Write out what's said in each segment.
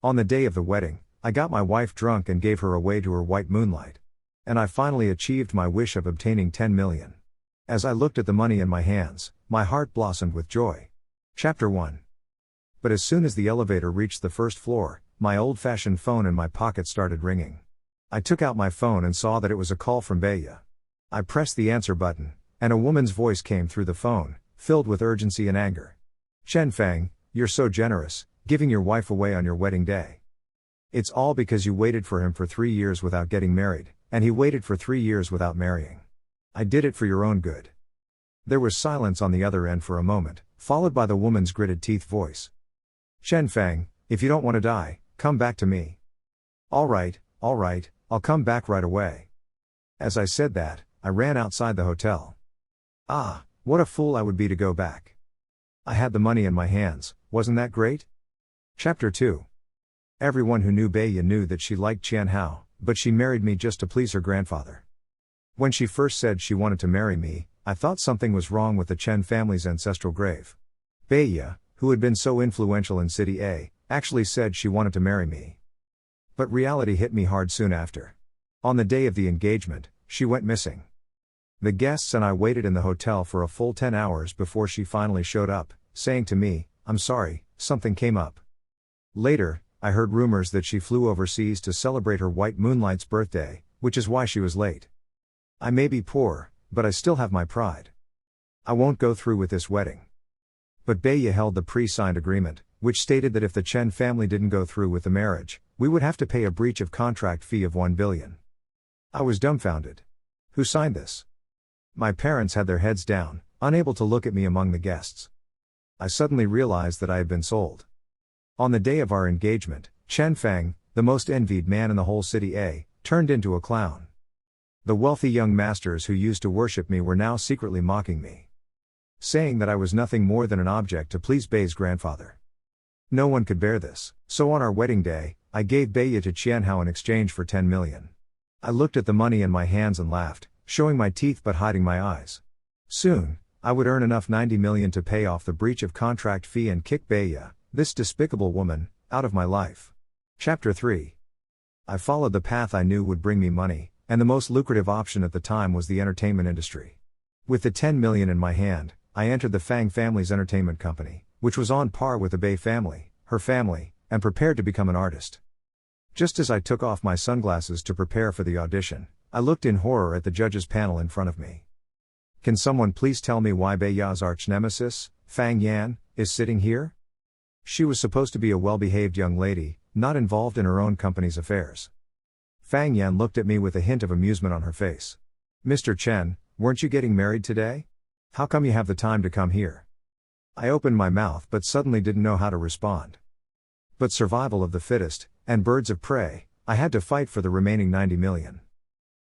On the day of the wedding, I got my wife drunk and gave her away to her white moonlight. And I finally achieved my wish of obtaining 10 million. As I looked at the money in my hands, my heart blossomed with joy. Chapter 1. But as soon as the elevator reached the first floor, my old-fashioned phone in my pocket started ringing. I took out my phone and saw that it was a call from Baya. I pressed the answer button, and a woman's voice came through the phone, filled with urgency and anger. "Chen Fang, you're so generous, giving your wife away on your wedding day. It's all because you waited for him for 3 years without getting married, and he waited for 3 years without marrying. I did it for your own good." There was silence on the other end for a moment, followed by the woman's gritted teeth voice. "Chen Fang, if you don't want to die, come back to me." All right, I'll come back right away." As I said that, I ran outside the hotel. What a fool I would be to go back. I had the money in my hands, wasn't that great? Chapter 2. Everyone who knew Baya knew that she liked Qian Hao, but she married me just to please her grandfather. When she first said she wanted to marry me, I thought something was wrong with the Chen family's ancestral grave. Baya, who had been so influential in City A, actually said she wanted to marry me. But reality hit me hard soon after. On the day of the engagement, she went missing. The guests and I waited in the hotel for a full 10 hours before she finally showed up, saying to me, "I'm sorry, something came up." Later, I heard rumors that she flew overseas to celebrate her white moonlight's birthday, which is why she was late. I may be poor, but I still have my pride. I won't go through with this wedding. But Baya held the pre-signed agreement, which stated that if the Chen family didn't go through with the marriage, we would have to pay a breach of contract fee of 1 billion. I was dumbfounded. Who signed this? My parents had their heads down, unable to look at me among the guests. I suddenly realized that I had been sold. On the day of our engagement, Chen Fang, the most envied man in the whole City A, turned into a clown. The wealthy young masters who used to worship me were now secretly mocking me, saying that I was nothing more than an object to please Bei's grandfather. No one could bear this, so on our wedding day, I gave Baya to Qian Hao in exchange for 10 million. I looked at the money in my hands and laughed, showing my teeth but hiding my eyes. Soon, I would earn enough 90 million to pay off the breach of contract fee and kick Baya, this despicable woman, out of my life. Chapter 3. I followed the path I knew would bring me money, and the most lucrative option at the time was the entertainment industry. With the 10 million in my hand, I entered the Fang family's entertainment company, which was on par with the Bei family, her family, and prepared to become an artist. Just as I took off my sunglasses to prepare for the audition, I looked in horror at the judges' panel in front of me. Can someone please tell me why Beiya's arch-nemesis, Fang Yan, is sitting here? She was supposed to be a well-behaved young lady, not involved in her own company's affairs. Fang Yan looked at me with a hint of amusement on her face. "Mr. Chen, weren't you getting married today? How come you have the time to come here?" I opened my mouth but suddenly didn't know how to respond. But survival of the fittest, and birds of prey, I had to fight for the remaining 90 million.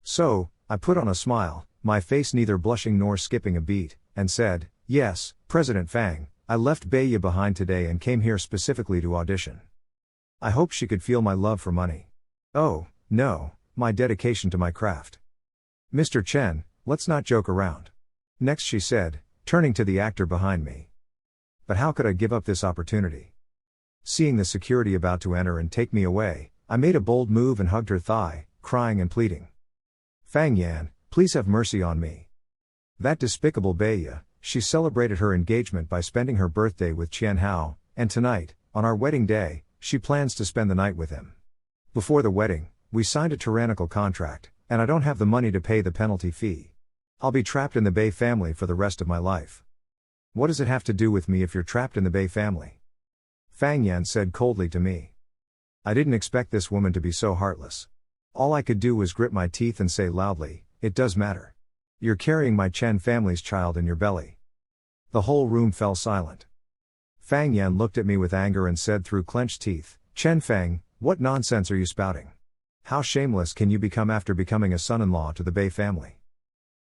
So, I put on a smile, my face neither blushing nor skipping a beat, and said, "Yes, President Fang, I left Baya behind today and came here specifically to audition. I hoped she could feel my love for money. Oh, no, my dedication to my craft. Mr. Chen, let's not joke around." Next she said, turning to the actor behind me. But how could I give up this opportunity? Seeing the security about to enter and take me away, I made a bold move and hugged her thigh, crying and pleading. "Fang Yan, please have mercy on me." That despicable Baya, she celebrated her engagement by spending her birthday with Qian Hao, and tonight, on our wedding day, she plans to spend the night with him. Before the wedding, we signed a tyrannical contract, and I don't have the money to pay the penalty fee. I'll be trapped in the Bei family for the rest of my life. What does it have to do with me if you're trapped in the Bei family? Fang Yan said coldly to me. I didn't expect this woman to be so heartless. All I could do was grit my teeth and say loudly, "It does matter. You're carrying my Chen family's child in your belly." The whole room fell silent. Fang Yan looked at me with anger and said through clenched teeth, "Chen Fang, what nonsense are you spouting? How shameless can you become after becoming a son-in-law to the Bei family?"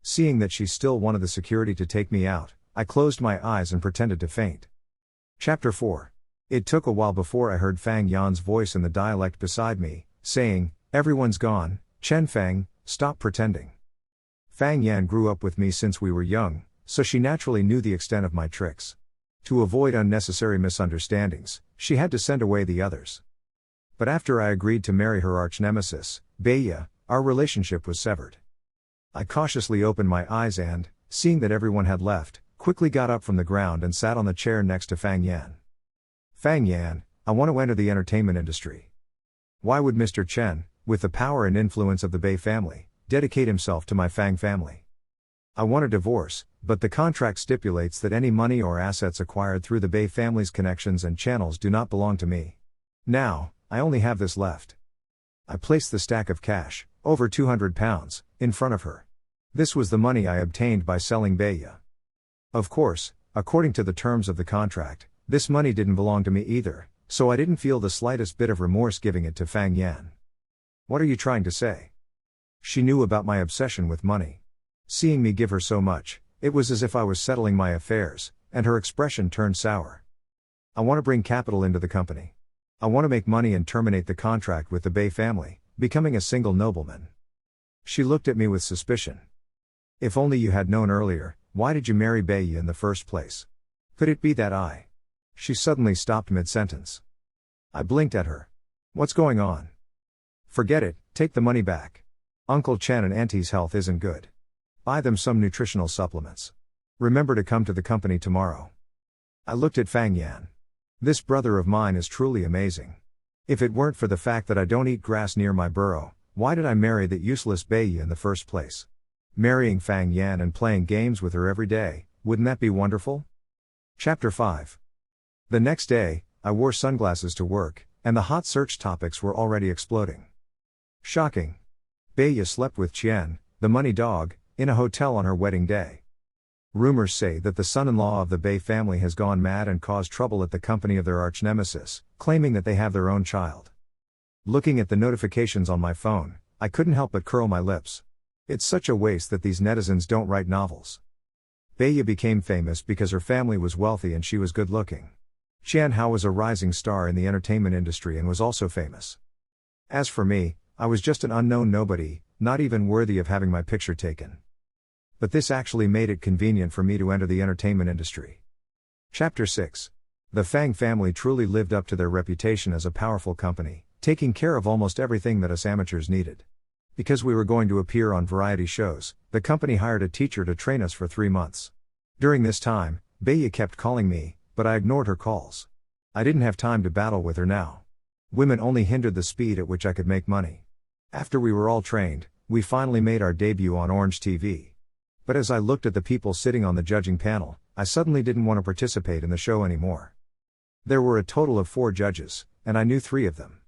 Seeing that she still wanted the security to take me out, I closed my eyes and pretended to faint. Chapter 4. It took a while before I heard Fang Yan's voice in the dialect beside me, saying, "Everyone's gone, Chen Fang, stop pretending." Fang Yan grew up with me since we were young, so she naturally knew the extent of my tricks. To avoid unnecessary misunderstandings, she had to send away the others. But after I agreed to marry her arch-nemesis, Baya, our relationship was severed. I cautiously opened my eyes and, seeing that everyone had left, quickly got up from the ground and sat on the chair next to Fang Yan. Fang Yan, I want to enter the entertainment industry. Why would Mr. Chen, with the power and influence of the Bai family, dedicate himself to my Fang family? I want a divorce, but the contract stipulates that any money or assets acquired through the Bai family's connections and channels do not belong to me. Now, I only have this left. I placed the stack of cash, over £200, in front of her. This was the money I obtained by selling Baya. Of course, according to the terms of the contract, this money didn't belong to me either, so I didn't feel the slightest bit of remorse giving it to Fang Yan. What are you trying to say? She knew about my obsession with money. Seeing me give her so much, it was as if I was settling my affairs, and her expression turned sour. I want to bring capital into the company. I want to make money and terminate the contract with the Bai family, becoming a single nobleman. She looked at me with suspicion. If only you had known earlier, why did you marry Bai in the first place? Could it be that I? She suddenly stopped mid-sentence. I blinked at her. What's going on? Forget it, take the money back. Uncle Chen and Auntie's health isn't good. Buy them some nutritional supplements. Remember to come to the company tomorrow. I looked at Fang Yan. This brother of mine is truly amazing. If it weren't for the fact that I don't eat grass near my burrow, why did I marry that useless Bai in the first place? Marrying Fang Yan and playing games with her every day, wouldn't that be wonderful? Chapter 5. The next day, I wore sunglasses to work, and the hot search topics were already exploding. Shocking. Baya slept with Qian, the money dog, in a hotel on her wedding day. Rumors say that the son-in-law of the Bai family has gone mad and caused trouble at the company of their arch-nemesis, claiming that they have their own child. Looking at the notifications on my phone, I couldn't help but curl my lips. It's such a waste that these netizens don't write novels. Baya became famous because her family was wealthy and she was good-looking. Qian Hao was a rising star in the entertainment industry and was also famous. As for me, I was just an unknown nobody, not even worthy of having my picture taken. But this actually made it convenient for me to enter the entertainment industry. Chapter 6. The Fang family truly lived up to their reputation as a powerful company, taking care of almost everything that us amateurs needed. Because we were going to appear on variety shows, the company hired a teacher to train us for 3 months. During this time, Baya kept calling me, but I ignored her calls. I didn't have time to battle with her now. Women only hindered the speed at which I could make money. After we were all trained, we finally made our debut on Orange TV. But as I looked at the people sitting on the judging panel, I suddenly didn't want to participate in the show anymore. There were a total of 4 judges, and I knew 3 of them.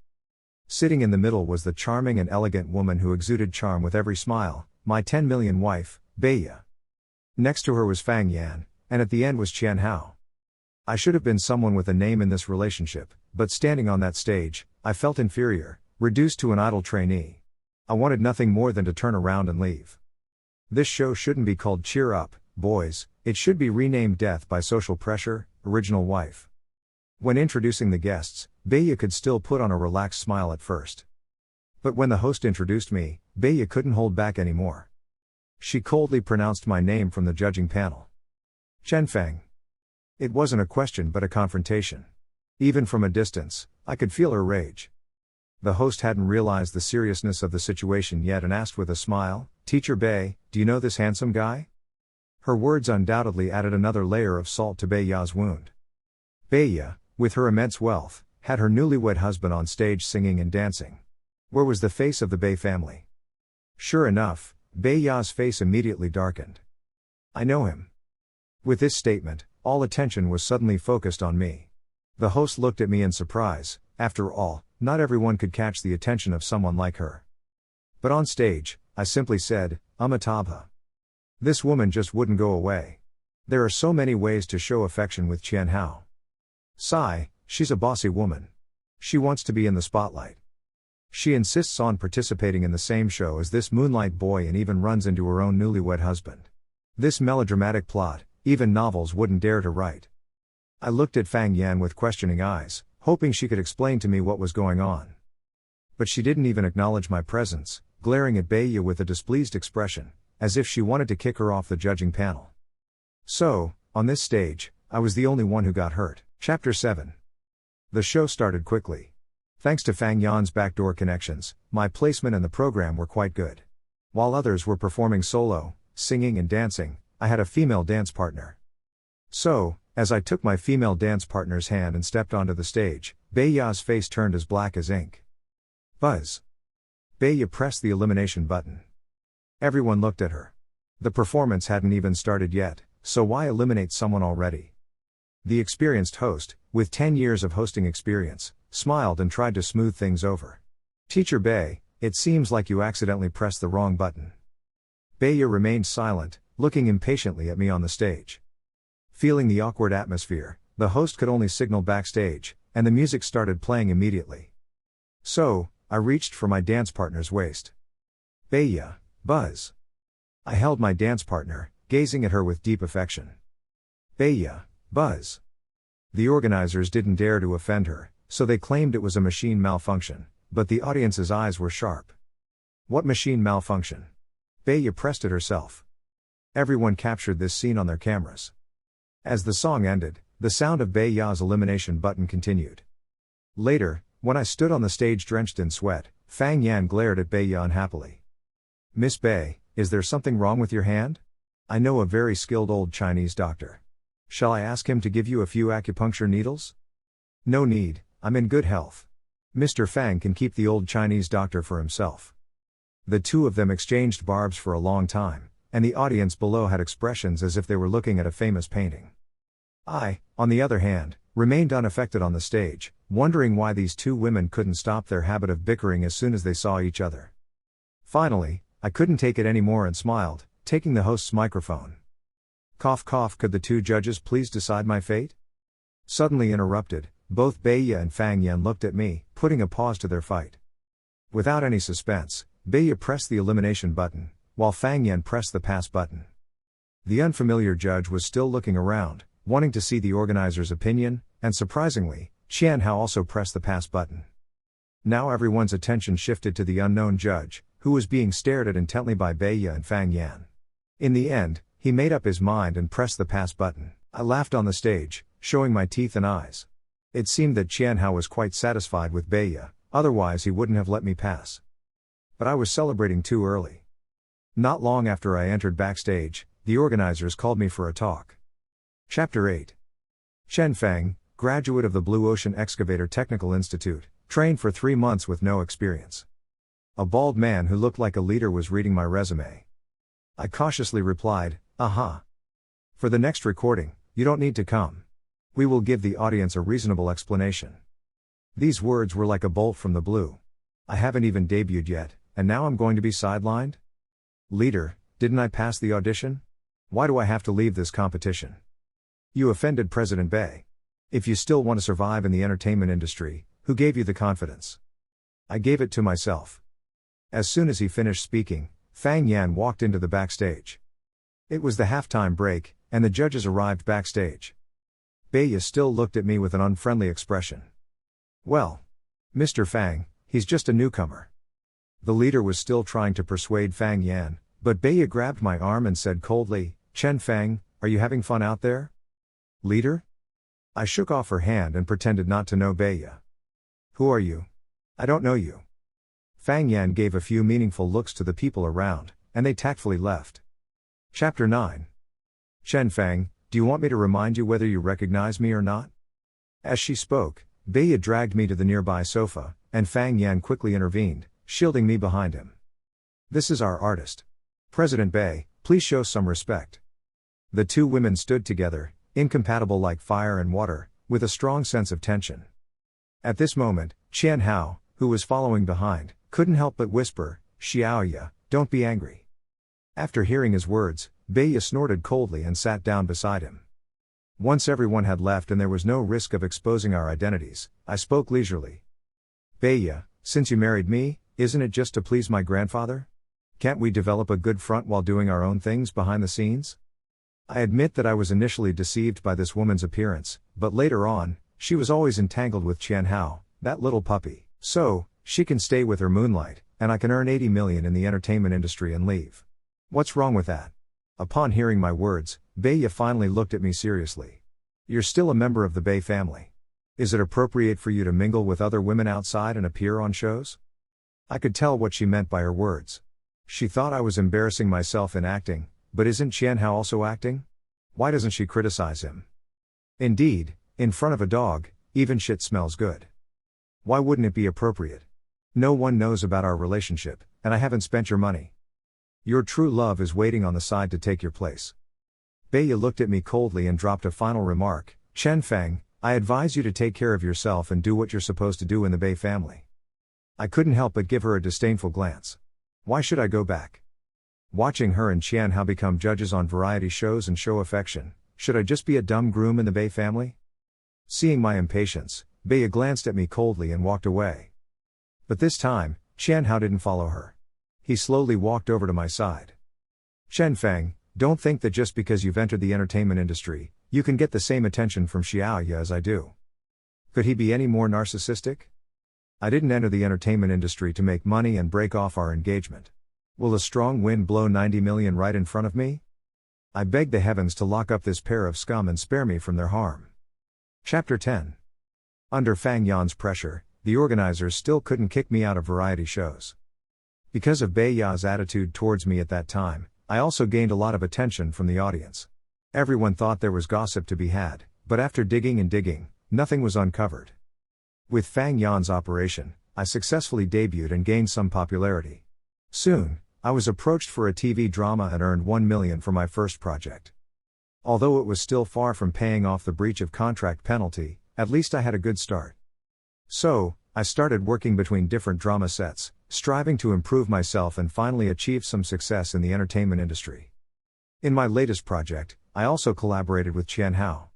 Sitting in the middle was the charming and elegant woman who exuded charm with every smile, my 10 million wife, Baya. Next to her was Fang Yan, and at the end was Qian Hao. I should have been someone with a name in this relationship, but standing on that stage, I felt inferior, reduced to an idle trainee. I wanted nothing more than to turn around and leave. This show shouldn't be called Cheer Up, Boys, it should be renamed Death by Social Pressure, Original Wife. When introducing the guests, Baya could still put on a relaxed smile at first. But when the host introduced me, Baya couldn't hold back anymore. She coldly pronounced my name from the judging panel. Chen Feng. It wasn't a question but a confrontation. Even from a distance, I could feel her rage. The host hadn't realized the seriousness of the situation yet and asked with a smile, "Teacher Bai, do you know this handsome guy?" Her words undoubtedly added another layer of salt to Baya's wound. Baya, with her immense wealth, had her newlywed husband on stage singing and dancing. Where was the face of the Bai family? Sure enough, Baya's face immediately darkened. I know him. With this statement, all attention was suddenly focused on me. The host looked at me in surprise. After all, not everyone could catch the attention of someone like her. But on stage, I simply said, Amitabha. This woman just wouldn't go away. There are so many ways to show affection with Qian Hao. Sigh, she's a bossy woman. She wants to be in the spotlight. She insists on participating in the same show as this moonlight boy and even runs into her own newlywed husband. This melodramatic plot, even novels wouldn't dare to write. I looked at Fang Yan with questioning eyes, hoping she could explain to me what was going on. But she didn't even acknowledge my presence, glaring at Baya with a displeased expression, as if she wanted to kick her off the judging panel. So, on this stage, I was the only one who got hurt. Chapter 7. The show started quickly. Thanks to Fang Yan's backdoor connections, my placement in the program were quite good. While others were performing solo, singing and dancing, I had a female dance partner. So, as I took my female dance partner's hand and stepped onto the stage, Beiya's face turned as black as ink. Buzz. Beiya pressed the elimination button. Everyone looked at her. The performance hadn't even started yet, so why eliminate someone already? The experienced host, with 10 years of hosting experience, smiled and tried to smooth things over. Teacher Bei, it seems like you accidentally pressed the wrong button. Beiya remained silent, looking impatiently at me on the stage. Feeling the awkward atmosphere, the host could only signal backstage, and the music started playing immediately. So, I reached for my dance partner's waist. Beiya, Buzz. I held my dance partner, gazing at her with deep affection. Beiya, Buzz. The organizers didn't dare to offend her, so they claimed it was a machine malfunction, but the audience's eyes were sharp. What machine malfunction? Beiya pressed it herself. Everyone captured this scene on their cameras. As the song ended, the sound of Beiya's elimination button continued. Later, when I stood on the stage drenched in sweat, Fang Yan glared at Beiya unhappily. Miss Bei, is there something wrong with your hand? I know a very skilled old Chinese doctor. Shall I ask him to give you a few acupuncture needles? No need, I'm in good health. Mr. Fang can keep the old Chinese doctor for himself. The two of them exchanged barbs for a long time, and the audience below had expressions as if they were looking at a famous painting. I, on the other hand, remained unaffected on the stage, wondering why these two women couldn't stop their habit of bickering as soon as they saw each other. Finally, I couldn't take it anymore and smiled, taking the host's microphone. Cough cough, could the two judges please decide my fate? Suddenly interrupted, both Beiya and Fang Yan looked at me, putting a pause to their fight. Without any suspense, Beiya pressed the elimination button, while Fang Yan pressed the pass button. The unfamiliar judge was still looking around, wanting to see the organizer's opinion, and surprisingly, Qian Hao also pressed the pass button. Now everyone's attention shifted to the unknown judge, who was being stared at intently by Beiya and Fang Yan. In the end, he made up his mind and pressed the pass button. I laughed on the stage, showing my teeth and eyes. It seemed that Qian Hao was quite satisfied with Beiya, otherwise he wouldn't have let me pass. But I was celebrating too early. Not long after I entered backstage, the organizers called me for a talk. Chapter 8. Chen Feng, graduate of the Blue Ocean Excavator Technical Institute, trained for 3 months with no experience. A bald man who looked like a leader was reading my resume. I cautiously replied, "Aha. For the next recording, you don't need to come. We will give the audience a reasonable explanation." These words were like a bolt from the blue. I haven't even debuted yet, and now I'm going to be sidelined? Leader, didn't I pass the audition? Why do I have to leave this competition? You offended President Bei. If you still want to survive in the entertainment industry, who gave you the confidence? I gave it to myself. As soon as he finished speaking, Fang Yan walked into the backstage. It was the halftime break, and the judges arrived backstage. Beiya still looked at me with an unfriendly expression. Well, Mr. Fang, he's just a newcomer. The leader was still trying to persuade Fang Yan, but Beiya grabbed my arm and said coldly, "Chen Feng, are you having fun out there?" Leader? I shook off her hand and pretended not to know Beiya. Who are you? I don't know you. Fang Yan gave a few meaningful looks to the people around, and they tactfully left. Chapter 9. Chen Feng, do you want me to remind you whether you recognize me or not? As she spoke, Beiya dragged me to the nearby sofa, and Fang Yan quickly intervened, shielding me behind him. This is our artist. President Bei, please show some respect. The two women stood together, incompatible like fire and water, with a strong sense of tension. At this moment, Qian Hao, who was following behind, couldn't help but whisper, "Xiaoya, don't be angry." After hearing his words, Beiya snorted coldly and sat down beside him. Once everyone had left and there was no risk of exposing our identities, I spoke leisurely. Beiya, since you married me, isn't it just to please my grandfather? Can't we develop a good front while doing our own things behind the scenes? I admit that I was initially deceived by this woman's appearance, but later on, she was always entangled with Qian Hao, that little puppy. So, she can stay with her moonlight, and I can earn 80 million in the entertainment industry and leave. What's wrong with that? Upon hearing my words, Beiya finally looked at me seriously. You're still a member of the Bei family. Is it appropriate for you to mingle with other women outside and appear on shows? I could tell what she meant by her words. She thought I was embarrassing myself in acting, but isn't Qianhao also acting? Why doesn't she criticize him? Indeed, in front of a dog, even shit smells good. Why wouldn't it be appropriate? No one knows about our relationship, and I haven't spent your money. Your true love is waiting on the side to take your place. Beiya looked at me coldly and dropped a final remark. Chen Feng, I advise you to take care of yourself and do what you're supposed to do in the Bei family. I couldn't help but give her a disdainful glance. Why should I go back? Watching her and Qianhao become judges on variety shows and show affection, should I just be a dumb groom in the Bei family? Seeing my impatience, Beiya glanced at me coldly and walked away. But this time, Qianhao didn't follow her. He slowly walked over to my side. Chen Feng, don't think that just because you've entered the entertainment industry, you can get the same attention from Xiaoya as I do. Could he be any more narcissistic? I didn't enter the entertainment industry to make money and break off our engagement. Will a strong wind blow 90 million right in front of me? I beg the heavens to lock up this pair of scum and spare me from their harm. Chapter 10. Under Fang Yan's pressure, the organizers still couldn't kick me out of variety shows. Because of Beiya's attitude towards me at that time, I also gained a lot of attention from the audience. Everyone thought there was gossip to be had, but after digging and digging, nothing was uncovered. With Fang Yan's operation, I successfully debuted and gained some popularity. Soon, I was approached for a TV drama and earned 1 million for my first project. Although it was still far from paying off the breach of contract penalty, at least I had a good start. So, I started working between different drama sets, striving to improve myself and finally achieved some success in the entertainment industry. In my latest project, I also collaborated with Qianhao.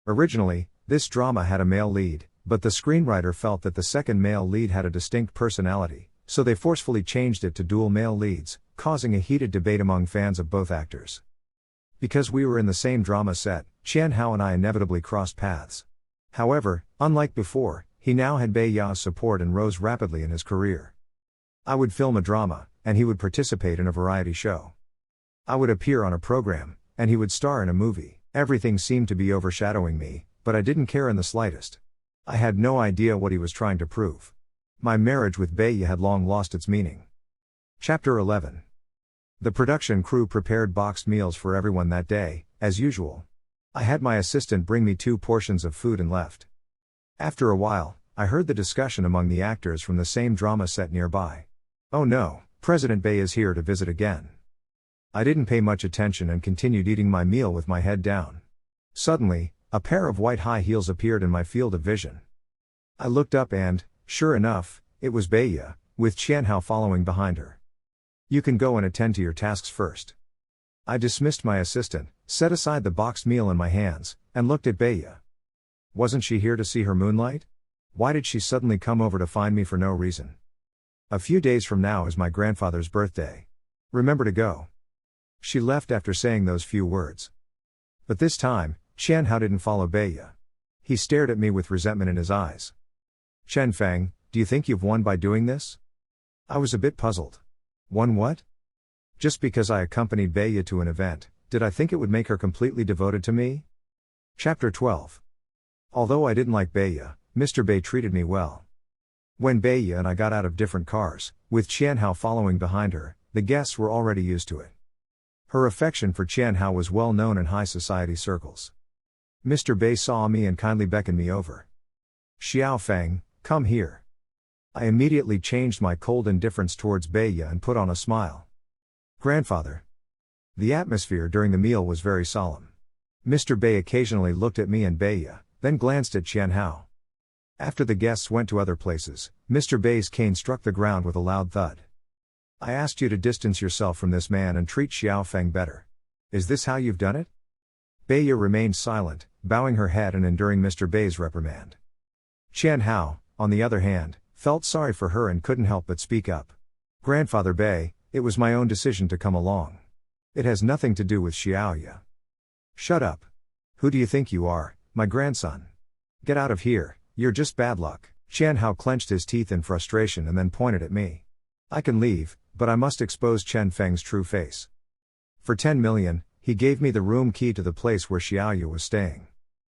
Originally, this drama had a male lead, but the screenwriter felt that the second male lead had a distinct personality, so they forcefully changed it to dual male leads, causing a heated debate among fans of both actors. Because we were in the same drama set, Qianhao and I inevitably crossed paths. However, unlike before, he now had Beiya's support and rose rapidly in his career. I would film a drama, and he would participate in a variety show. I would appear on a program, and he would star in a movie. Everything seemed to be overshadowing me, but I didn't care in the slightest. I had no idea what he was trying to prove. My marriage with Beiya had long lost its meaning. Chapter 11. The production crew prepared boxed meals for everyone that day, as usual. I had my assistant bring me 2 portions of food and left. After a while, I heard the discussion among the actors from the same drama set nearby. Oh no, President Bei is here to visit again. I didn't pay much attention and continued eating my meal with my head down. Suddenly, a pair of white high heels appeared in my field of vision. I looked up and, sure enough, it was Beiya, with Qianhao following behind her. You can go and attend to your tasks first. I dismissed my assistant, set aside the boxed meal in my hands, and looked at Beiya. Wasn't she here to see her moonlight? Why did she suddenly come over to find me for no reason? A few days from now is my grandfather's birthday. Remember to go. She left after saying those few words. But this time, Qianhao didn't follow Beiya. He stared at me with resentment in his eyes. Chen Feng, do you think you've won by doing this? I was a bit puzzled. Won what? Just because I accompanied Beiya to an event, did I think it would make her completely devoted to me? Chapter 12. Although I didn't like Beiya, Mr. Bei treated me well. When Beiya and I got out of different cars, with Qianhao following behind her, the guests were already used to it. Her affection for Qianhao was well known in high society circles. Mr. Bei saw me and kindly beckoned me over. Xiao Feng, come here. I immediately changed my cold indifference towards Beiya and put on a smile. Grandfather. The atmosphere during the meal was very solemn. Mr. Bei occasionally looked at me and Beiya, then glanced at Qianhao. After the guests went to other places, Mr. Bei's cane struck the ground with a loud thud. I asked you to distance yourself from this man and treat Xiao Feng better. Is this how you've done it? Beiya remained silent, bowing her head and enduring Mr. Bei's reprimand. Qianhao, on the other hand, felt sorry for her and couldn't help but speak up. Grandfather Bei, it was my own decision to come along. It has nothing to do with Xiaoya. Shut up. Who do you think you are, my grandson? Get out of here, you're just bad luck. Qianhao clenched his teeth in frustration and then pointed at me. I can leave, but I must expose Chen Feng's true face. For 10 million, he gave me the room key to the place where Xiaoya was staying.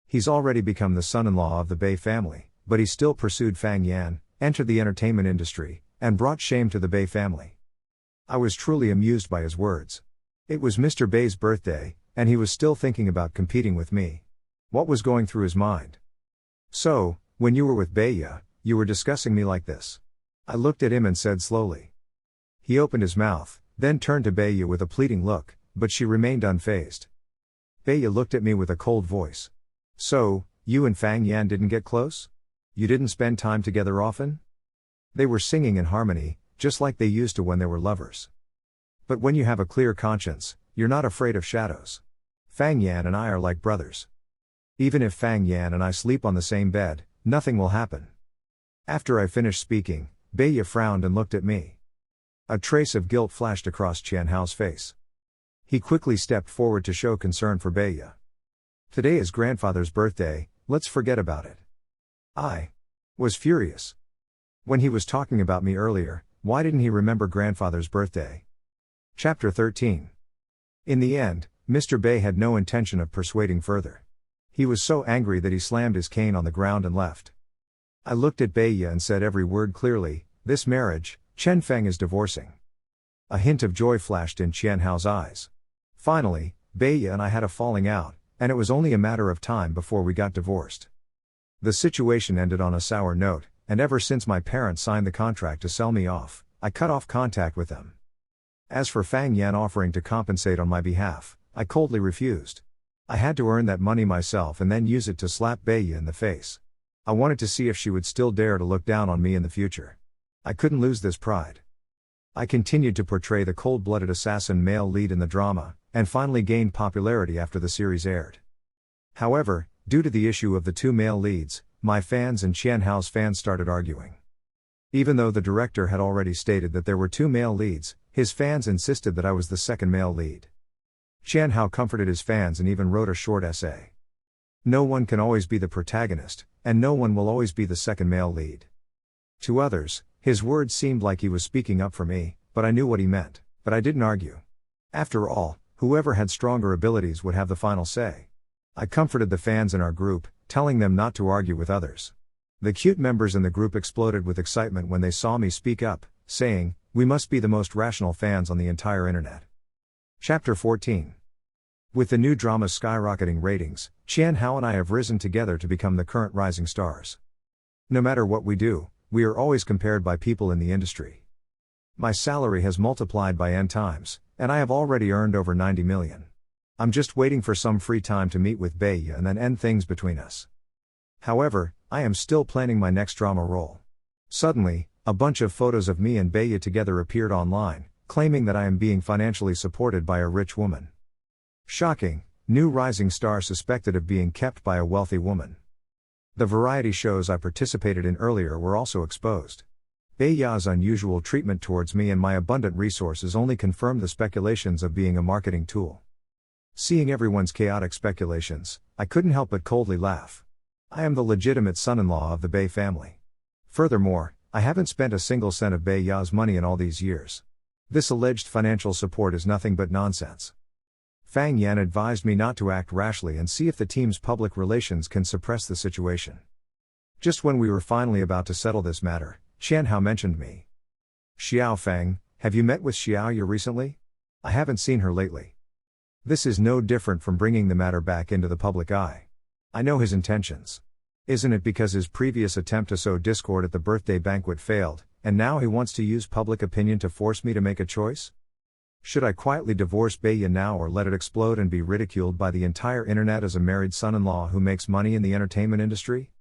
He's already become the son-in-law of the Bei family, but he still pursued Fang Yan, entered the entertainment industry, and brought shame to the Bei family. I was truly amused by his words. It was Mr. Bei's birthday, and he was still thinking about competing with me. What was going through his mind? So, when you were with Beiya, you were discussing me like this? I looked at him and said slowly. He opened his mouth, then turned to Beiya with a pleading look, but she remained unfazed. Beiya looked at me with a cold voice. So, you and Fang Yan didn't get close? You didn't spend time together often? They were singing in harmony, just like they used to when they were lovers. But when you have a clear conscience, you're not afraid of shadows. Fang Yan and I are like brothers. Even if Fang Yan and I sleep on the same bed, nothing will happen. After I finished speaking, Beiya frowned and looked at me. A trace of guilt flashed across Qian Hao's face. He quickly stepped forward to show concern for Beiya. Today is grandfather's birthday, let's forget about it. I was furious. When he was talking about me earlier, why didn't he remember grandfather's birthday? Chapter 13. In the end, Mr. Bei had no intention of persuading further. He was so angry that he slammed his cane on the ground and left. I looked at Beiya and said every word clearly, this marriage, Chen Feng is divorcing. A hint of joy flashed in Qian Hao's eyes. Finally, Beiya and I had a falling out, and it was only a matter of time before we got divorced. The situation ended on a sour note, and ever since my parents signed the contract to sell me off, I cut off contact with them. As for Fang Yan offering to compensate on my behalf, I coldly refused. I had to earn that money myself and then use it to slap Beiya in the face. I wanted to see if she would still dare to look down on me in the future. I couldn't lose this pride. I continued to portray the cold-blooded assassin male lead in the drama, and finally gained popularity after the series aired. However, due to the issue of the two male leads, my fans and Qian Hao's fans started arguing. Even though the director had already stated that there were two male leads, his fans insisted that I was the second male lead. Qian Hao comforted his fans and even wrote a short essay. No one can always be the protagonist, and no one will always be the second male lead. To others, his words seemed like he was speaking up for me, but I knew what he meant, but I didn't argue. After all, whoever had stronger abilities would have the final say. I comforted the fans in our group, telling them not to argue with others. The cute members in the group exploded with excitement when they saw me speak up, saying, "We must be the most rational fans on the entire internet." Chapter 14. With the new drama's skyrocketing ratings, Qian Hao and I have risen together to become the current rising stars. No matter what we do, we are always compared by people in the industry. My salary has multiplied by n times, and I have already earned over 90 million. I'm just waiting for some free time to meet with Beiya and then end things between us. However, I am still planning my next drama role. Suddenly, a bunch of photos of me and Beiya together appeared online, claiming that I am being financially supported by a rich woman. Shocking, new rising star suspected of being kept by a wealthy woman. The variety shows I participated in earlier were also exposed. Beiya's unusual treatment towards me and my abundant resources only confirmed the speculations of being a marketing tool. Seeing everyone's chaotic speculations, I couldn't help but coldly laugh. I am the legitimate son-in-law of the Bei family. Furthermore, I haven't spent a single cent of Beiya's money in all these years. This alleged financial support is nothing but nonsense. Fang Yan advised me not to act rashly and see if the team's public relations can suppress the situation. Just when we were finally about to settle this matter, Qian Hao mentioned me. "Xiao Feng, have you met with Xiao Ye recently? I haven't seen her lately." This is no different from bringing the matter back into the public eye. I know his intentions. Isn't it because his previous attempt to sow discord at the birthday banquet failed, and now he wants to use public opinion to force me to make a choice? Should I quietly divorce Beiya now or let it explode and be ridiculed by the entire internet as a married son-in-law who makes money in the entertainment industry?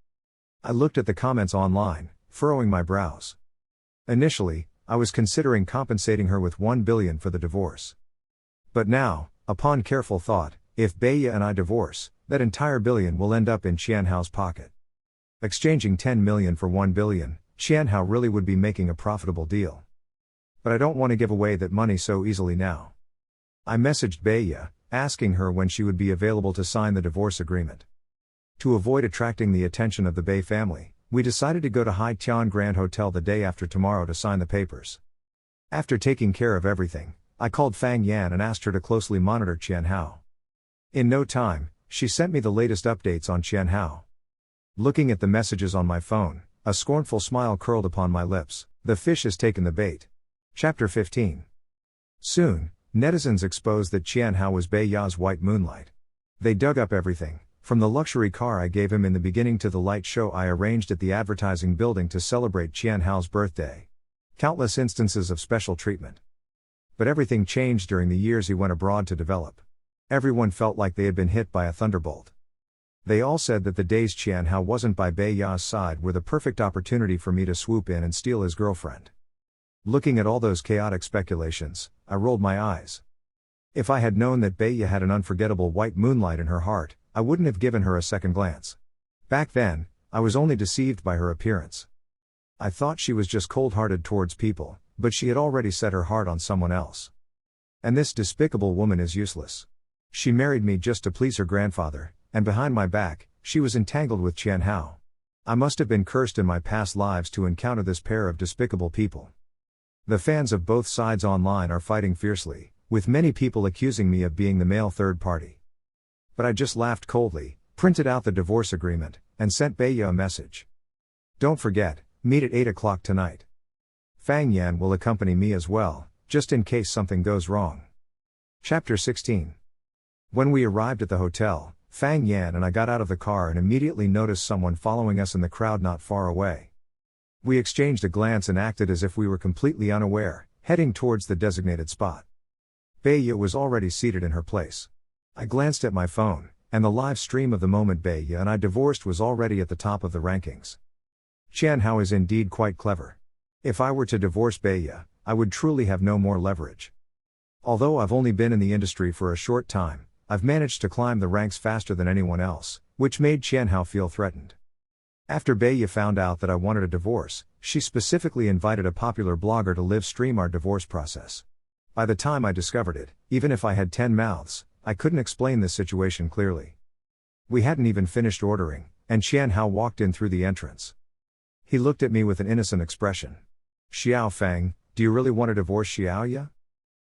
I looked at the comments online, furrowing my brows. Initially, I was considering compensating her with 1 billion for the divorce. But now, upon careful thought, if Beiya and I divorce, that entire billion will end up in Qian Hao's pocket. Exchanging 10 million for 1 billion, Qian Hao really would be making a profitable deal. But I don't want to give away that money so easily now. I messaged Beiya, asking her when she would be available to sign the divorce agreement. To avoid attracting the attention of the Bei family, we decided to go to Hai Tian Grand Hotel the day after tomorrow to sign the papers. After taking care of everything, I called Fang Yan and asked her to closely monitor Qian Hao. In no time, she sent me the latest updates on Qian Hao. Looking at the messages on my phone, a scornful smile curled upon my lips. The fish has taken the bait. Chapter 15. Soon, netizens exposed that Qian Hao was Bei Ya's white moonlight. They dug up everything, from the luxury car I gave him in the beginning to the light show I arranged at the advertising building to celebrate Qian Hao's birthday. Countless instances of special treatment. But everything changed during the years he went abroad to develop. Everyone felt like they had been hit by a thunderbolt. They all said that the days Qian Hao wasn't by Bei Ya's side were the perfect opportunity for me to swoop in and steal his girlfriend. Looking at all those chaotic speculations, I rolled my eyes. If I had known that Bei Ya had an unforgettable white moonlight in her heart, I wouldn't have given her a second glance. Back then, I was only deceived by her appearance. I thought she was just cold-hearted towards people, but she had already set her heart on someone else. And this despicable woman is useless. She married me just to please her grandfather, and behind my back, she was entangled with Qian Hao. I must have been cursed in my past lives to encounter this pair of despicable people. The fans of both sides online are fighting fiercely, with many people accusing me of being the male third party. But I just laughed coldly, printed out the divorce agreement, and sent Bei Ya a message. Don't forget, meet at 8 o'clock tonight. Fang Yan will accompany me as well, just in case something goes wrong. Chapter 16. When we arrived at the hotel, Fang Yan and I got out of the car and immediately noticed someone following us in the crowd not far away. We exchanged a glance and acted as if we were completely unaware, heading towards the designated spot. Bei Ya was already seated in her place. I glanced at my phone, and the live stream of the moment Bei Ya and I divorced was already at the top of the rankings. Qian Hao is indeed quite clever. If I were to divorce Bei Ya, I would truly have no more leverage. Although I've only been in the industry for a short time, I've managed to climb the ranks faster than anyone else, which made Qian Hao feel threatened. After Bei Ya found out that I wanted a divorce, she specifically invited a popular blogger to live stream our divorce process. By the time I discovered it, even if I had 10 mouths, I couldn't explain this situation clearly. We hadn't even finished ordering, and Qian Hao walked in through the entrance. He looked at me with an innocent expression. Xiao Fang, do you really want to divorce Xiao Ya?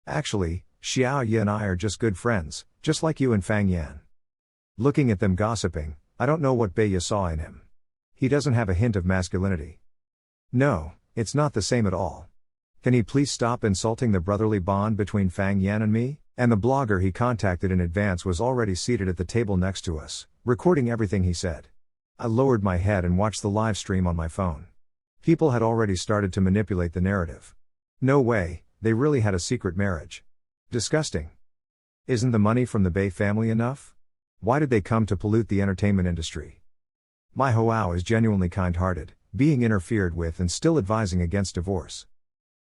Actually, Xiao Ya and I are just good friends, just like you and Fang Yan. Looking at them gossiping, I don't know what Bei Ya saw in him. He doesn't have a hint of masculinity. No, it's not the same at all. Can he please stop insulting the brotherly bond between Fang Yan and me? And the blogger he contacted in advance was already seated at the table next to us, recording everything he said. I lowered my head and watched the live stream on my phone. People had already started to manipulate the narrative. No way, they really had a secret marriage. Disgusting. Isn't the money from the Bei family enough? Why did they come to pollute the entertainment industry? My Hoao is genuinely kind-hearted, being interfered with and still advising against divorce.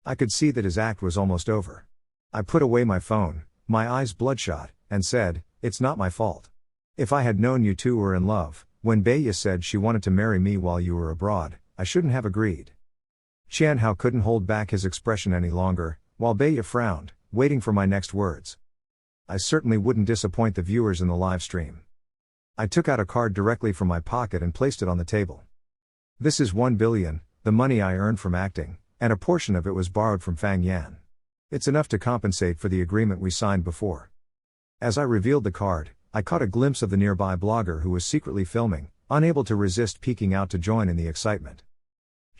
I could see that his act was almost over. I put away my phone, my eyes bloodshot, and said, it's not my fault. If I had known you two were in love, when Bei Ya said she wanted to marry me while you were abroad, I shouldn't have agreed. Qian Hao couldn't hold back his expression any longer, while Bei Ya frowned, waiting for my next words. I certainly wouldn't disappoint the viewers in the live stream. I took out a card directly from my pocket and placed it on the table. This is 1 billion, the money I earned from acting, and a portion of it was borrowed from Fang Yan. It's enough to compensate for the agreement we signed before. As I revealed the card, I caught a glimpse of the nearby blogger who was secretly filming, unable to resist peeking out to join in the excitement.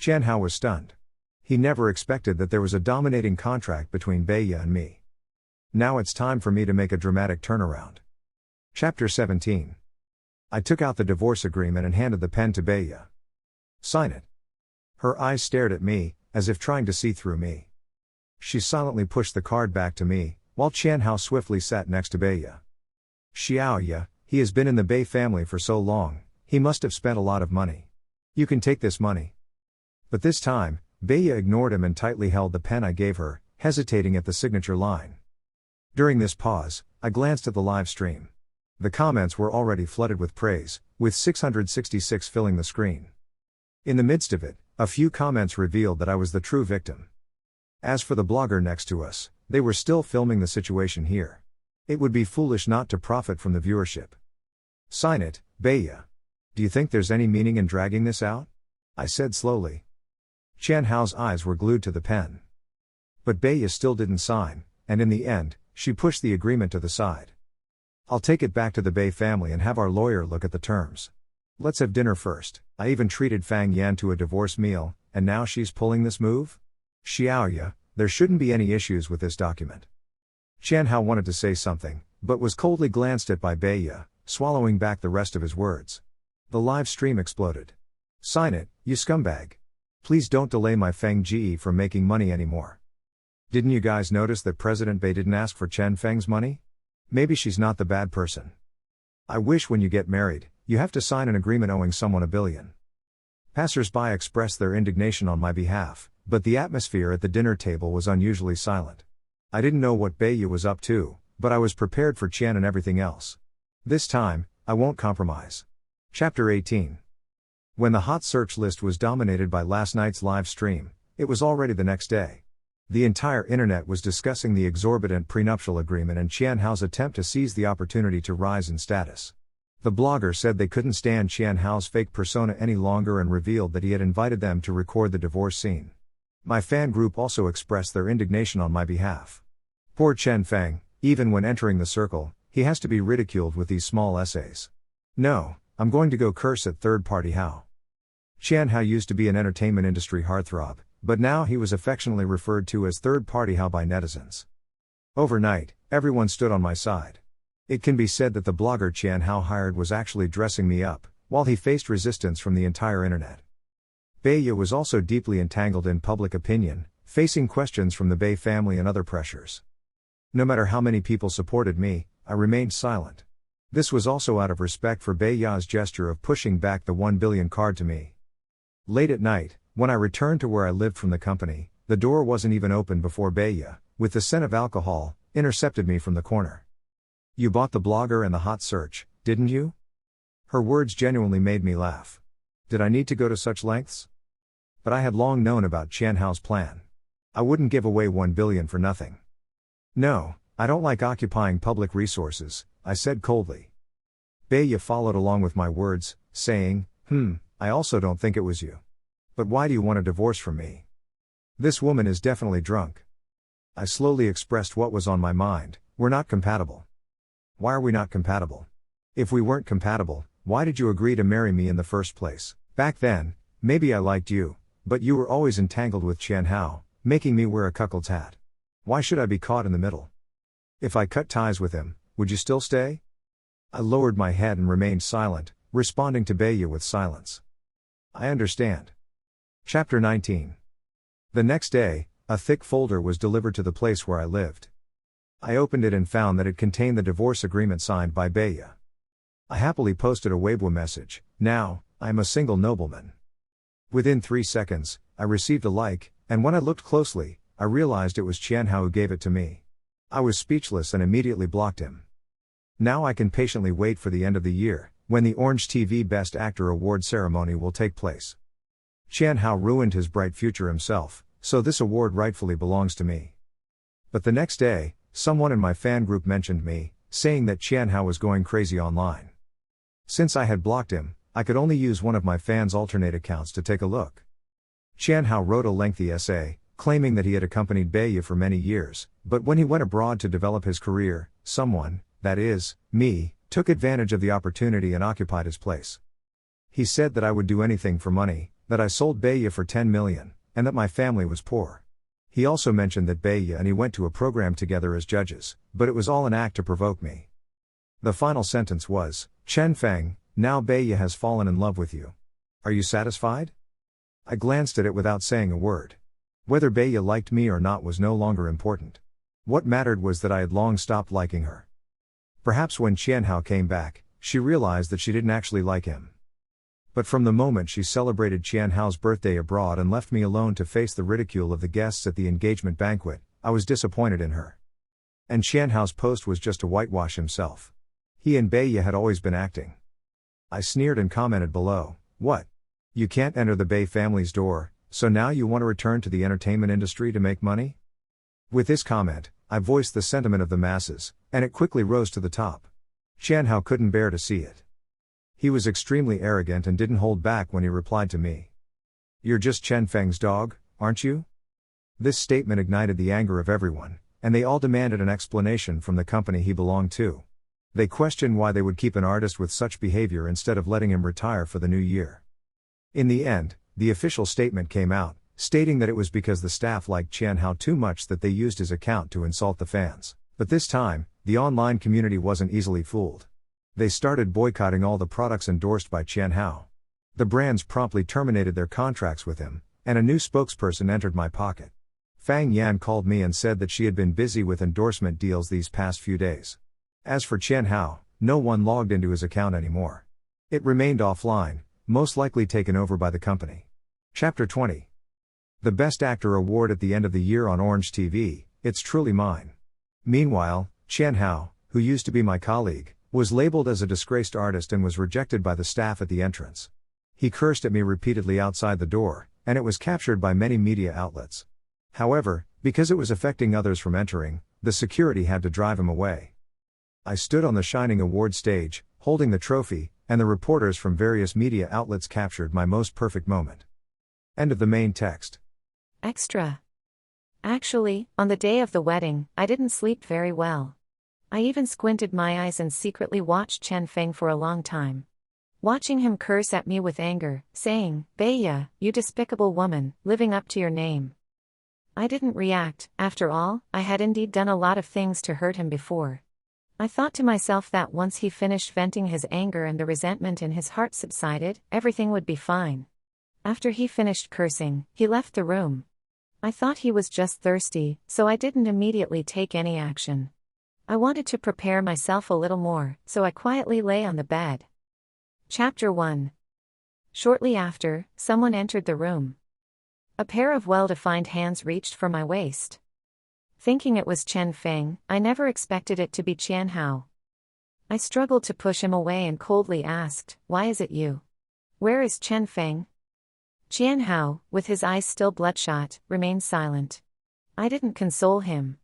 Qian Hao was stunned. He never expected that there was a dominating contract between Bei Ya and me. Now it's time for me to make a dramatic turnaround. Chapter 17. I took out the divorce agreement and handed the pen to Bei Ya. Sign it. Her eyes stared at me, as if trying to see through me. She silently pushed the card back to me, while Qian Hao swiftly sat next to Bei Ya. Xiao Ya, he has been in the Bei family for so long, he must have spent a lot of money. You can take this money. But this time, Bei Ya ignored him and tightly held the pen I gave her, hesitating at the signature line. During this pause, I glanced at the live stream. The comments were already flooded with praise, with 666 filling the screen. In the midst of it, a few comments revealed that I was the true victim. As for the blogger next to us, they were still filming the situation here. It would be foolish not to profit from the viewership. Sign it, Bei Ya. Do you think there's any meaning in dragging this out? I said slowly. Qian Hao's eyes were glued to the pen. But Bei Ya still didn't sign, and in the end, she pushed the agreement to the side. I'll take it back to the Bay family and have our lawyer look at the terms. Let's have dinner first. I even treated Fang Yan to a divorce meal, and now she's pulling this move? Xiao ya, there shouldn't be any issues with this document. Qian Hao wanted to say something, but was coldly glanced at by Bei Ye, swallowing back the rest of his words. The live stream exploded. Sign it, you scumbag. Please don't delay my Feng Ji from making money anymore. Didn't you guys notice that President Bei didn't ask for Chen Feng's money? Maybe she's not the bad person. I wish when you get married, you have to sign an agreement owing someone $1 billion. Passers-by expressed their indignation on my behalf, but the atmosphere at the dinner table was unusually silent. I didn't know what Bei Ye was up to, but I was prepared for Qian and everything else. This time, I won't compromise. Chapter 18. When the hot search list was dominated by last night's live stream, it was already the next day. The entire internet was discussing the exorbitant prenuptial agreement and Qian Hao's attempt to seize the opportunity to rise in status. The blogger said they couldn't stand Qian Hao's fake persona any longer and revealed that he had invited them to record the divorce scene. My fan group also expressed their indignation on my behalf. Poor Chen Feng, even when entering the circle, he has to be ridiculed with these small essays. No, I'm going to go curse at third-party Hao. Qian Hao used to be an entertainment industry heartthrob, but now he was affectionately referred to as third-party Hao by netizens. Overnight, everyone stood on my side. It can be said that the blogger Qian Hao hired was actually dressing me up, while he faced resistance from the entire internet. Bei Ye was also deeply entangled in public opinion, facing questions from the Bei family and other pressures. No matter how many people supported me, I remained silent. This was also out of respect for Bei Ye's gesture of pushing back the $1 billion card to me. Late at night, when I returned to where I lived from the company, the door wasn't even open before Bei Ye, with the scent of alcohol, intercepted me from the corner. You bought the blogger and the hot search, didn't you? Her words genuinely made me laugh. Did I need to go to such lengths? But I had long known about Qian Hao's plan. I wouldn't give away $1 billion for nothing. No, I don't like occupying public resources, I said coldly. Bei Ye followed along with my words, saying, I also don't think it was you. But why do you want a divorce from me? This woman is definitely drunk. I slowly expressed what was on my mind. We're not compatible. Why are we not compatible? If we weren't compatible, why did you agree to marry me in the first place? Back then, maybe I liked you, but you were always entangled with Qian Hao, making me wear a cuckold's hat. Why should I be caught in the middle? If I cut ties with him, would you still stay? I lowered my head and remained silent, responding to Bei Ye with silence. I understand. Chapter 19. The next day, a thick folder was delivered to the place where I lived. I opened it and found that it contained the divorce agreement signed by Bei Ye. I happily posted a Weibo message, now, I am a single nobleman. Within 3 seconds, I received a like, and when I looked closely, I realized it was Qian Hao who gave it to me. I was speechless and immediately blocked him. Now I can patiently wait for the end of the year, when the Orange TV Best Actor Award ceremony will take place. Qian Hao ruined his bright future himself, so this award rightfully belongs to me. But the next day, someone in my fan group mentioned me, saying that Qian Hao was going crazy online. Since I had blocked him, I could only use one of my fans' alternate accounts to take a look. Qian Hao wrote a lengthy essay, claiming that he had accompanied Bei Ye for many years, but when he went abroad to develop his career, someone, that is, me, took advantage of the opportunity and occupied his place. He said that I would do anything for money, that I sold Bei Ye for 10 million, and that my family was poor. He also mentioned that Bei Ye and he went to a program together as judges, but it was all an act to provoke me. The final sentence was, Chen Feng, now Bei Ye has fallen in love with you. Are you satisfied? I glanced at it without saying a word. Whether Bei Ye liked me or not was no longer important. What mattered was that I had long stopped liking her. Perhaps when Qian Hao came back, she realized that she didn't actually like him. But from the moment she celebrated Qian Hao's birthday abroad and left me alone to face the ridicule of the guests at the engagement banquet, I was disappointed in her. And Qian Hao's post was just to whitewash himself. He and Bei Ye had always been acting. I sneered and commented below, what? You can't enter the Bei family's door, so now you want to return to the entertainment industry to make money? With this comment, I voiced the sentiment of the masses, and it quickly rose to the top. Qian Hao couldn't bear to see it. He was extremely arrogant and didn't hold back when he replied to me. You're just Chen Feng's dog, aren't you? This statement ignited the anger of everyone, and they all demanded an explanation from the company he belonged to. They questioned why they would keep an artist with such behavior instead of letting him retire for the new year. In the end, the official statement came out, stating that it was because the staff liked Qian Hao too much that they used his account to insult the fans. But this time, the online community wasn't easily fooled. They started boycotting all the products endorsed by Qian Hao. The brands promptly terminated their contracts with him, and a new spokesperson entered my pocket. Fang Yan called me and said that she had been busy with endorsement deals these past few days. As for Qian Hao, no one logged into his account anymore. It remained offline, most likely taken over by the company. Chapter 20. The Best Actor Award at the end of the year on Orange TV, it's truly mine. Meanwhile, Qian Hao, who used to be my colleague, was labeled as a disgraced artist and was rejected by the staff at the entrance. He cursed at me repeatedly outside the door, and it was captured by many media outlets. However, because it was affecting others from entering, the security had to drive him away. I stood on the shining award stage, holding the trophy, and the reporters from various media outlets captured my most perfect moment. End of the main text. Extra. Actually, on the day of the wedding, I didn't sleep very well. I even squinted my eyes and secretly watched Chen Feng for a long time. Watching him curse at me with anger, saying, "Beiya, you despicable woman, living up to your name." I didn't react. After all, I had indeed done a lot of things to hurt him before. I thought to myself that once he finished venting his anger and the resentment in his heart subsided, everything would be fine. After he finished cursing, he left the room. I thought he was just thirsty, so I didn't immediately take any action. I wanted to prepare myself a little more, so I quietly lay on the bed. Chapter 1. Shortly after, someone entered the room. A pair of well-defined hands reached for my waist. Thinking it was Chen Feng, I never expected it to be Qian Hao. I struggled to push him away and coldly asked, "Why is it you? Where is Chen Feng?" Qian Hao, with his eyes still bloodshot, remained silent. I didn't console him.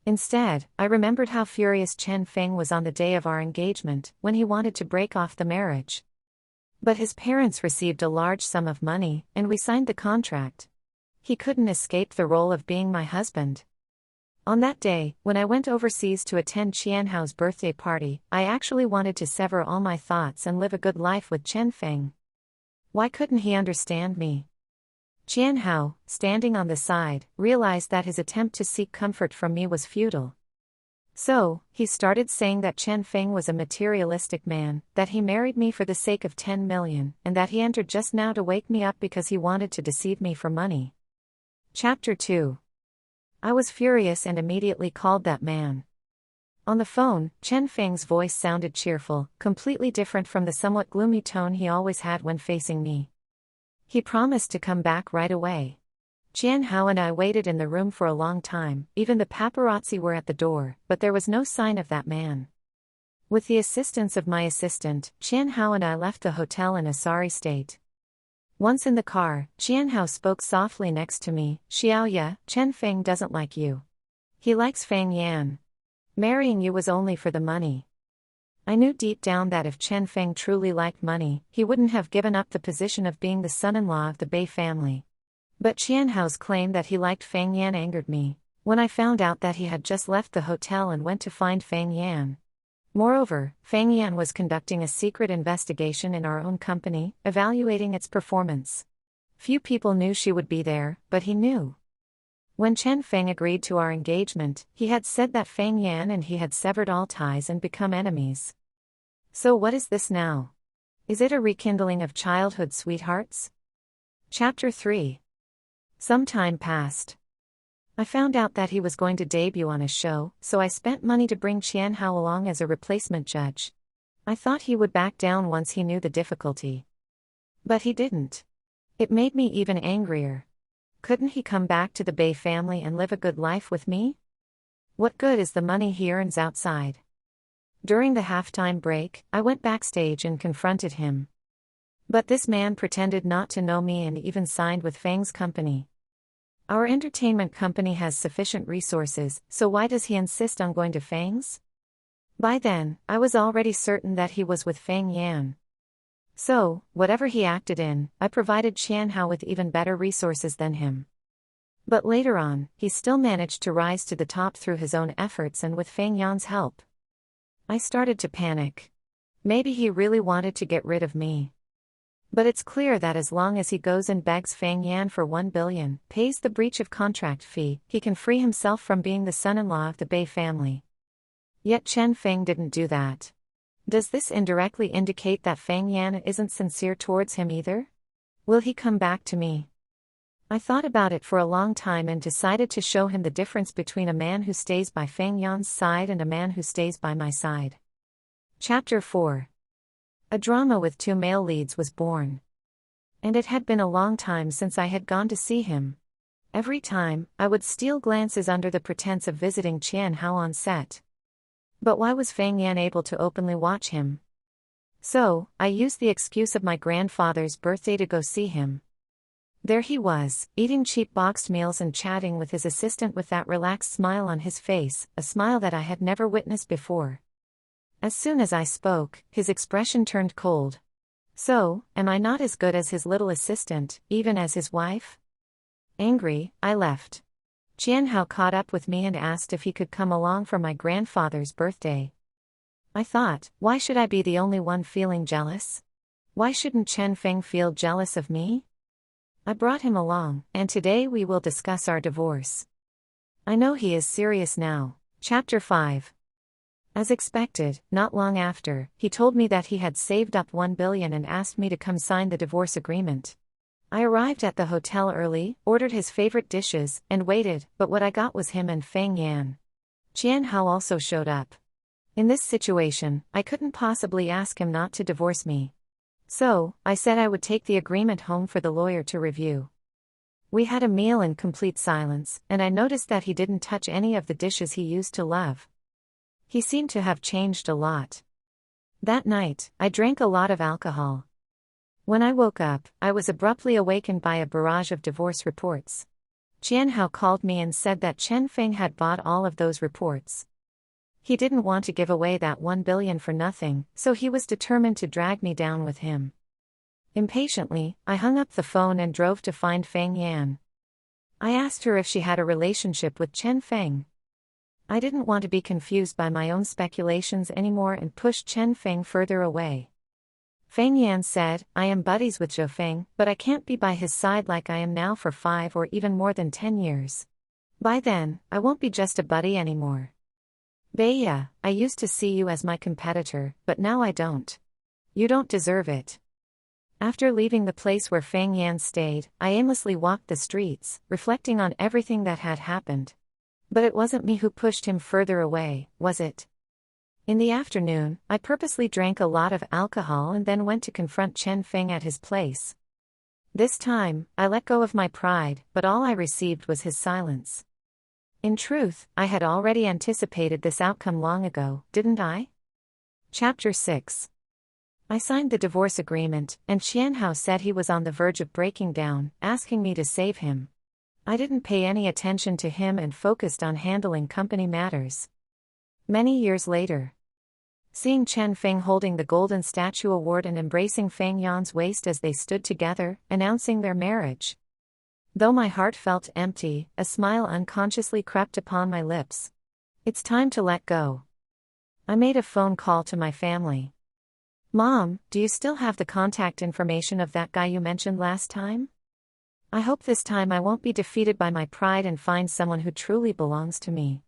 Instead, I remembered how furious Chen Feng was on the day of our engagement, when he wanted to break off the marriage. But his parents received a large sum of money, and we signed the contract. He couldn't escape the role of being my husband. On that day, when I went overseas to attend Qian Hao's birthday party, I actually wanted to sever all my thoughts and live a good life with Chen Feng. Why couldn't he understand me? Qian Hao, standing on the side, realized that his attempt to seek comfort from me was futile. So, he started saying that Chen Feng was a materialistic man, that he married me for the sake of 10 million, and that he entered just now to wake me up because he wanted to deceive me for money. Chapter 2. I was furious and immediately called that man. On the phone, Chen Feng's voice sounded cheerful, completely different from the somewhat gloomy tone he always had when facing me. He promised to come back right away. Qian Hao and I waited in the room for a long time, even the paparazzi were at the door, but there was no sign of that man. With the assistance of my assistant, Qian Hao and I left the hotel in a sorry state. Once in the car, Qian Hao spoke softly next to me, "Xiaoya, Chen Feng doesn't like you. He likes Fang Yan. Marrying you was only for the money." I knew deep down that if Chen Feng truly liked money, he wouldn't have given up the position of being the son-in-law of the Bei family. But Qian Hao's claim that he liked Fang Yan angered me, when I found out that he had just left the hotel and went to find Fang Yan. Moreover, Fang Yan was conducting a secret investigation in our own company, evaluating its performance. Few people knew she would be there, but he knew. When Chen Feng agreed to our engagement, he had said that Fang Yan and he had severed all ties and become enemies. So what is this now? Is it a rekindling of childhood sweethearts? Chapter 3. Some time passed. I found out that he was going to debut on a show, so I spent money to bring Qian Hao along as a replacement judge. I thought he would back down once he knew the difficulty. But he didn't. It made me even angrier. Couldn't he come back to the Bei family and live a good life with me? What good is the money he earns outside? During the halftime break, I went backstage and confronted him. But this man pretended not to know me and even signed with Fang's company. Our entertainment company has sufficient resources, so why does he insist on going to Fang's? By then, I was already certain that he was with Fang Yan. So, whatever he acted in, I provided Qian Hao with even better resources than him. But later on, he still managed to rise to the top through his own efforts and with Fang Yan's help. I started to panic. Maybe he really wanted to get rid of me. But it's clear that as long as he goes and begs Fang Yan for 1 billion, pays the breach of contract fee, he can free himself from being the son-in-law of the Bei family. Yet Chen Feng didn't do that. Does this indirectly indicate that Fang Yan isn't sincere towards him either? Will he come back to me? I thought about it for a long time and decided to show him the difference between a man who stays by Fang Yan's side and a man who stays by my side. Chapter 4. A drama with 2 male leads was born. And it had been a long time since I had gone to see him. Every time, I would steal glances under the pretense of visiting Qian Hao on set. But why was Fang Yan able to openly watch him? So, I used the excuse of my grandfather's birthday to go see him. There he was, eating cheap boxed meals and chatting with his assistant with that relaxed smile on his face, a smile that I had never witnessed before. As soon as I spoke, his expression turned cold. So, am I not as good as his little assistant, even as his wife? Angry, I left. Qian Hao caught up with me and asked if he could come along for my grandfather's birthday. I thought, why should I be the only one feeling jealous? Why shouldn't Chen Feng feel jealous of me? I brought him along, and today we will discuss our divorce. I know he is serious now. Chapter 5. As expected, not long after, he told me that he had saved up 1 billion and asked me to come sign the divorce agreement. I arrived at the hotel early, ordered his favorite dishes, and waited, but what I got was him and Fang Yan. Qian Hao also showed up. In this situation, I couldn't possibly ask him not to divorce me. So, I said I would take the agreement home for the lawyer to review. We had a meal in complete silence, and I noticed that he didn't touch any of the dishes he used to love. He seemed to have changed a lot. That night, I drank a lot of alcohol. When I woke up, I was abruptly awakened by a barrage of divorce reports. Qian Hao called me and said that Chen Feng had bought all of those reports. He didn't want to give away that 1 billion for nothing, so he was determined to drag me down with him. Impatiently, I hung up the phone and drove to find Fang Yan. I asked her if she had a relationship with Chen Feng. I didn't want to be confused by my own speculations anymore and pushed Chen Feng further away. Fang Yan said, I am buddies with Zhou Feng, but I can't be by his side like I am now for 5 or even more than 10 years. By then, I won't be just a buddy anymore. Beiya, I used to see you as my competitor, but now I don't. You don't deserve it. After leaving the place where Fang Yan stayed, I aimlessly walked the streets, reflecting on everything that had happened. But it wasn't me who pushed him further away, was it? In the afternoon, I purposely drank a lot of alcohol and then went to confront Chen Feng at his place. This time, I let go of my pride, but all I received was his silence. In truth, I had already anticipated this outcome long ago, didn't I? Chapter 6. I signed the divorce agreement, and Qian Hao said he was on the verge of breaking down, asking me to save him. I didn't pay any attention to him and focused on handling company matters. Many years later, seeing Chen Feng holding the Golden Statue Award and embracing Fang Yan's waist as they stood together, announcing their marriage. Though my heart felt empty, a smile unconsciously crept upon my lips. It's time to let go. I made a phone call to my family. Mom, do you still have the contact information of that guy you mentioned last time? I hope this time I won't be defeated by my pride and find someone who truly belongs to me.